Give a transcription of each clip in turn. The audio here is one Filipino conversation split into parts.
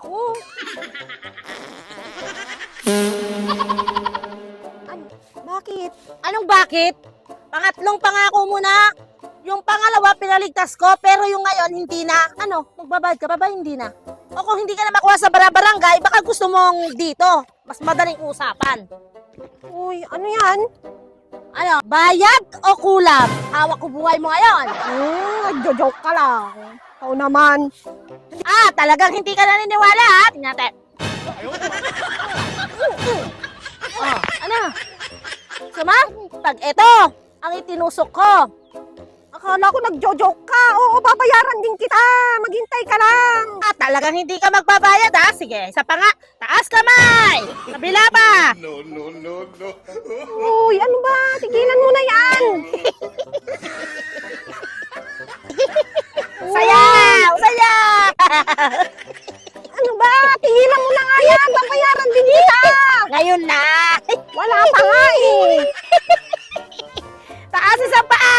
Oo. Bakit? Anong bakit? Pangatlong pangako mo na. Yung pangalawa, pinaligtas ko, pero yung ngayon, hindi na. Ano, magbabayad ka pa ba? Hindi na. O kung hindi ka na makuha sa barangay, baka gusto mong dito. Mas madaling usapan. Uy, ano yan? Ano, bayad o kulam? Hawak ko buhay mo ngayon. Nagjo-joke ka lang. Ikaw naman. Ah, talagang hindi ka naniniwala, ha? Tingnan natin. Oh, ano? Sama? Pag ito, ang itinusok ko. Akala ko nagjo-joke ka. Oo, babayaran din kita. Maghintay ka lang. Ah, talagang hindi ka magbabayad, ha? Sige, isa pa nga. Taas kamay! Kabila pa! No, no, no, no. Uy, ano ba? Tigilan mo na yan. Sayaw! Sayaw! Ano ba? Tigilan mo na nga yan. Babayaran din kita. Ngayon na! Wala pa nga eh. Taas isa pa!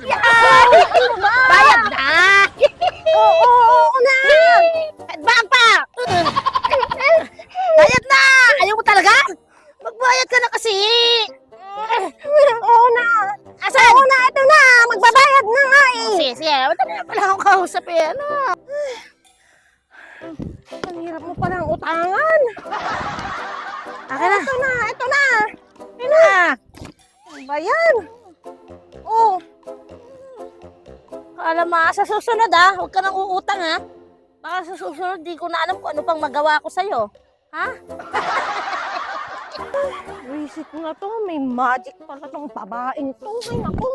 Yan! Ano ba? Bayad na! Oo na. Headbang pa! Bayad na! Ayaw mo talaga? Magbayad ka na kasi! Oo na. Asan? Oo na, ito na. Magbabayad na nga eh. Sige, sige. Madali na pala akong kausap eh. Ano? Ang hirap mo palang utangan. Akin na. Ito na, ito na. Akin na. Ano ba yan? Oh, Alam mo, sa susunod huwag ka nang uutang Baka sa susunod, di ko na alam kung ano pang magawa ko sa'yo. Ha? visit na to. May magic pala tong babaeng to. Ay, naku.